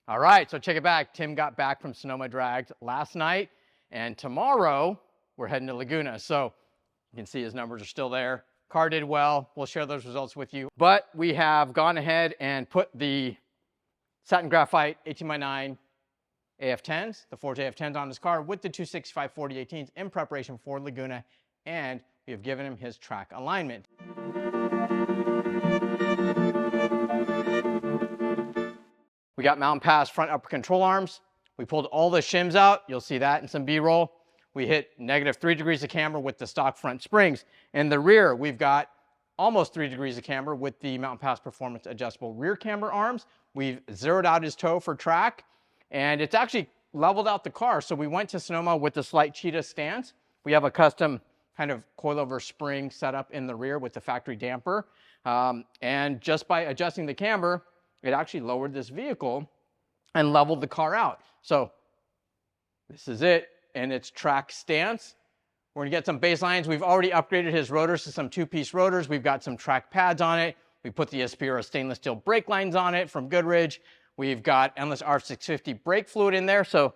All right, so check it back. Tim got back from Sonoma Dragged last night, and tomorrow we're heading to Laguna. So you can see his numbers are still there. Car did well. We'll share those results with you. But we have gone ahead and put the satin graphite 18x9 AF10s, the Forged AF10s on his car with the 265 4018s in preparation for Laguna, and we have given him his track alignment. We got Mountain Pass front upper control arms. We pulled all the shims out. You'll see that in some B-roll. We hit -3 degrees of camber with the stock front springs. In the rear, we've got almost 3 degrees of camber with the Mountain Pass Performance adjustable rear camber arms. We've zeroed out his toe for track, and it's actually leveled out the car. So we went to Sonoma with the slight cheetah stance. We have a custom kind of coilover spring set up in the rear with the factory damper. And just by adjusting the camber, it actually lowered this vehicle and leveled the car out. So this is it in its track stance. We're gonna get some baselines. We've already upgraded his rotors to some 2-piece rotors. We've got some track pads on it. We put the Aspira stainless steel brake lines on it from Goodrich. We've got endless R650 brake fluid in there. So,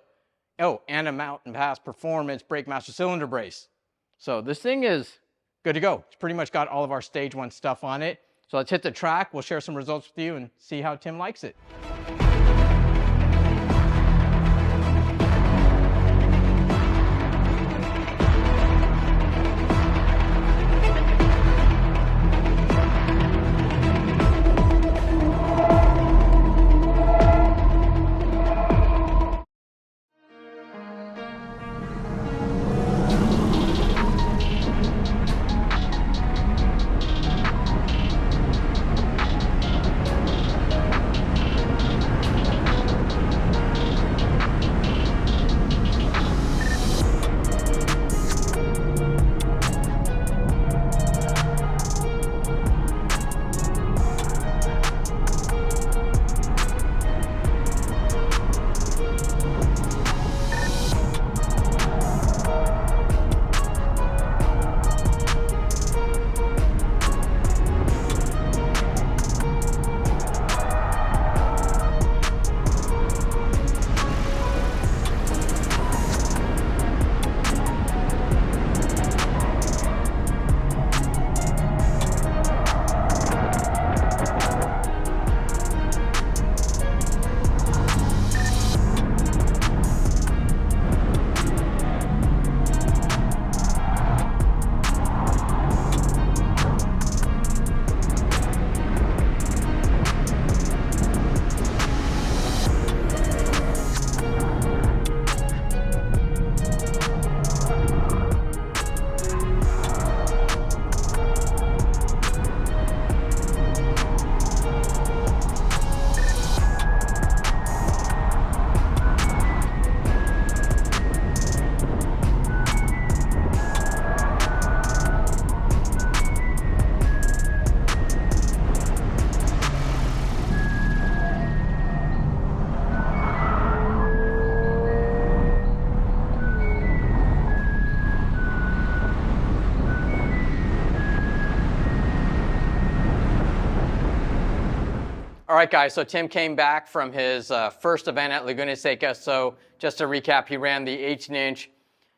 oh, and a Mountain Pass Performance Brake Master cylinder brace. So this thing is good to go. It's pretty much got all of our stage 1 stuff on it. So let's hit the track. We'll share some results with you and see how Tim likes it. All right, guys, so Tim came back from his first event at Laguna Seca. So just to recap, he ran the 18-inch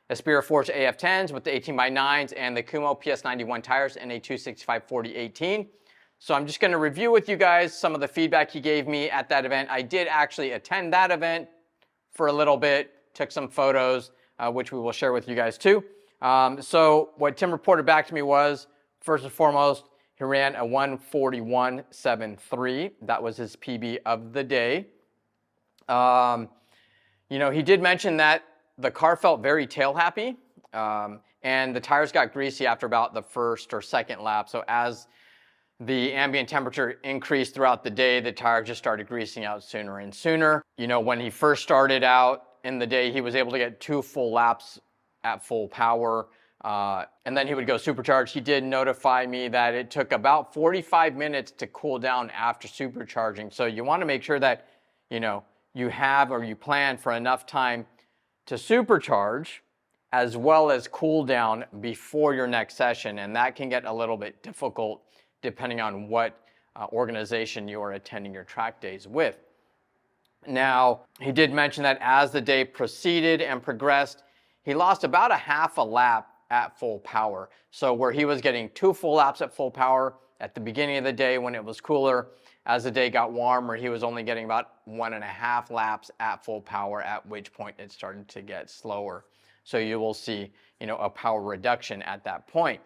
Aspira Forged AF10s with the 18x9s and the Kumho PS91 tires in a 265 4018. So I'm just going to review with you guys some of the feedback he gave me at that event. I did actually attend that event for a little bit, took some photos, which we will share with you guys too. So what Tim reported back to me was, first and foremost, he ran a 141.73. That was his PB of the day. You know, he did mention that the car felt very tail happy, and the tires got greasy after about the first or second lap. So as the ambient temperature increased throughout the day, the tire just started greasing out sooner and sooner. You know, when he first started out in the day, he was able to get 2 full laps at full power. And then he would go supercharged. He did notify me that it took about 45 minutes to cool down after supercharging. So you want to make sure that, you know, you have or you plan for enough time to supercharge as well as cool down before your next session. And that can get a little bit difficult depending on what organization you are attending your track days with. Now, he did mention that as the day proceeded and progressed, he lost about a half a lap at full power. So where he was getting 2 full laps at full power at the beginning of the day when it was cooler, as the day got warmer, he was only getting about 1.5 laps at full power, at which point it started to get slower. So you will see, a power reduction at that point.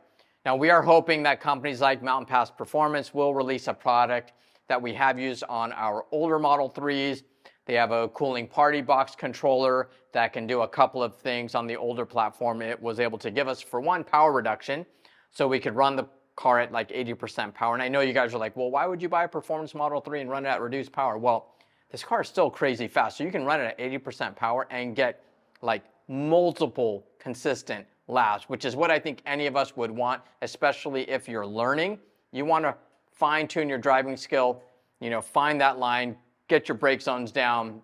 Now, we are hoping that companies like Mountain Pass Performance will release a product that we have used on our older Model 3s. They have a cooling party box controller that can do a couple of things on the older platform. It was able to give us, for one, power reduction, so we could run the car at like 80% power. And I know you guys are like, well, why would you buy a Performance Model 3 and run it at reduced power? Well, this car is still crazy fast, so you can run it at 80% power and get like multiple consistent laps, which is what I think any of us would want, especially if you're learning. You want to fine-tune your driving skill, find that line, get your brake zones down,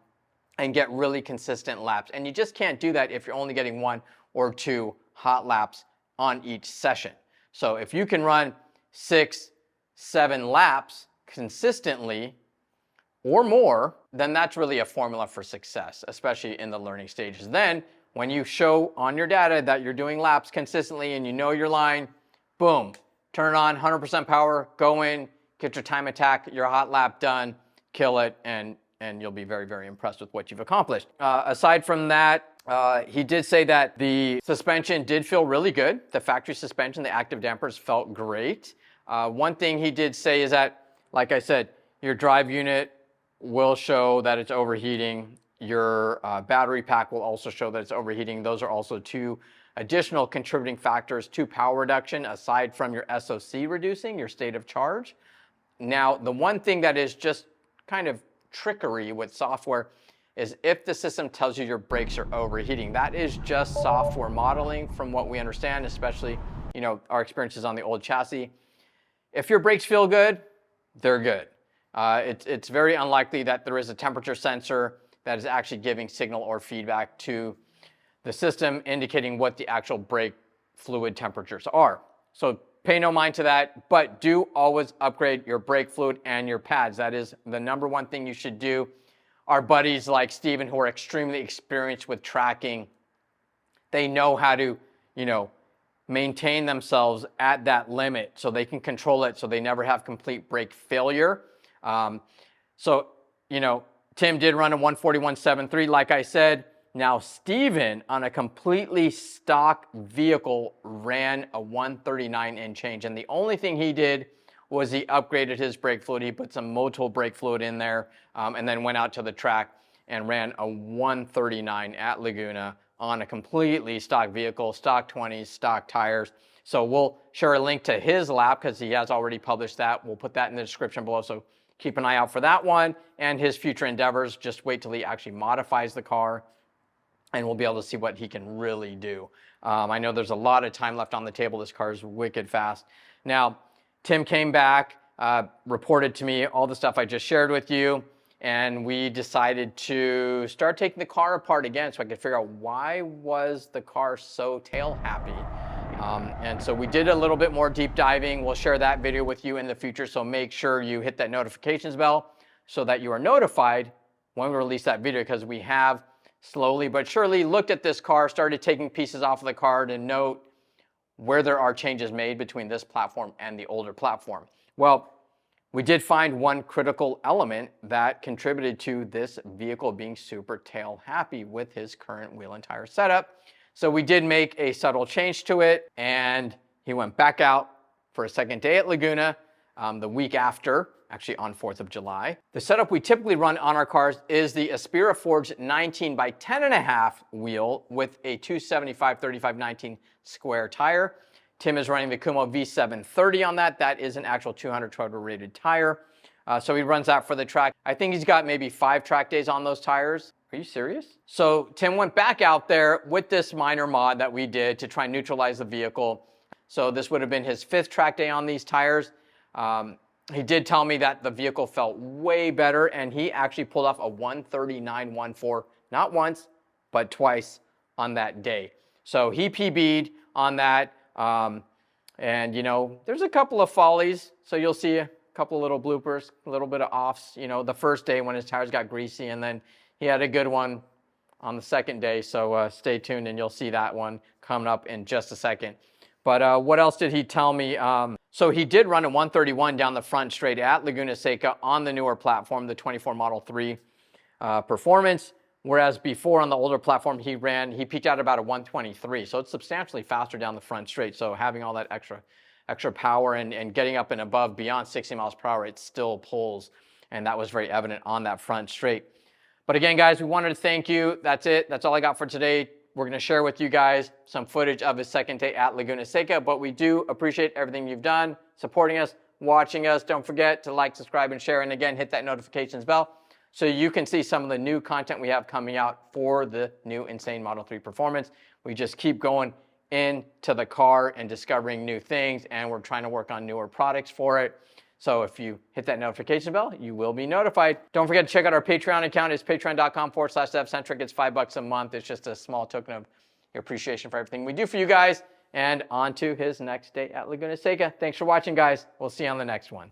and get really consistent laps. And you just can't do that if you're only getting 1 or 2 hot laps on each session. So if you can run 6, 7 laps consistently or more, then that's really a formula for success, especially in the learning stages. Then when you show on your data that you're doing laps consistently and you know your line, boom, turn it on, 100% power, go in, get your time attack, your hot lap done, kill it, and you'll be very, very impressed with what you've accomplished. Aside from that, he did say that the suspension did feel really good. The factory suspension, the active dampers felt great. One thing he did say is that, like I said, your drive unit will show that it's overheating. Your battery pack will also show that it's overheating. Those are also 2 additional contributing factors to power reduction, aside from your SOC reducing, your state of charge. Now, the one thing that is just kind of trickery with software is if the system tells you your brakes are overheating. That is just software modeling from what we understand, especially, our experiences on the old chassis. If your brakes feel good, they're good. It's very unlikely that there is a temperature sensor that is actually giving signal or feedback to the system indicating what the actual brake fluid temperatures are. So pay no mind to that, but do always upgrade your brake fluid and your pads. That is the #1 thing you should do. Our buddies like Steven, who are extremely experienced with tracking, they know how to, maintain themselves at that limit so they can control it so they never have complete brake failure. Tim did run a 141.73, like I said. Now, Steven, on a completely stock vehicle, ran a 139 and change. And the only thing he did was he upgraded his brake fluid. He put some Motul brake fluid in there and then went out to the track and ran a 139 at Laguna on a completely stock vehicle, stock 20s, stock tires. So we'll share a link to his lap because he has already published that. We'll put that in the description below. So keep an eye out for that one and his future endeavors. Just wait till he actually modifies the car, and we'll be able to see what he can really do. I know there's a lot of time left on the table. This car is wicked fast. Now, Tim came back, reported to me all the stuff I just shared with you, and we decided to start taking the car apart again so I could figure out why was the car so tail happy. And so we did a little bit more deep diving. We'll share that video with you in the future, so make sure you hit that notifications bell so that you are notified when we release that video, because we have slowly but surely looked at this car, started taking pieces off of the car to note where there are changes made between this platform and the older platform. Well, we did find one critical element that contributed to this vehicle being super tail happy with his current wheel and tire setup. So we did make a subtle change to it, and he went back out for a second day at Laguna the week after, actually on 4th of July. The setup we typically run on our cars is the Aspira Forged 19 by 10.5 wheel with a 275/35/19 square tire. Tim is running the Kumho V730 on that. That is an actual 200 total rated tire. So he runs that for the track. I think he's got maybe 5 track days on those tires. Are you serious? So Tim went back out there with this minor mod that we did to try and neutralize the vehicle. So this would have been his 5th track day on these tires. He did tell me that the vehicle felt way better, and he actually pulled off a 139.14, not once, but twice on that day. So he PB'd on that. And there's a couple of follies. So you'll see couple little bloopers, a little bit of offs, you know, the first day when his tires got greasy, and then he had a good one on the second day. So stay tuned and you'll see that one coming up in just a second. But what else did he tell me? So he did run a 131 down the front straight at Laguna Seca on the newer platform, the 24 Model 3 Performance. Whereas before on the older platform he peaked out about a 123. So it's substantially faster down the front straight. So having all that extra power and getting up and above beyond 60 miles per hour, it still pulls. And that was very evident on that front straight. But again, guys, we wanted to thank you. That's it. That's all I got for today. We're going to share with you guys some footage of his second day at Laguna Seca, but we do appreciate everything you've done, supporting us, watching us. Don't forget to like, subscribe, and share. And again, hit that notifications bell so you can see some of the new content we have coming out for the new Insane Model 3 Performance. We just keep going into the car and discovering new things, and we're trying to work on newer products for it. So if you hit that notification bell, you will be notified. Don't forget to check out our Patreon account. It's patreon.com/devcentric. It's $5 a month. It's just a small token of your appreciation for everything we do for you guys. And on to his next day at Laguna Seca. Thanks for watching, guys. We'll see you on the next one.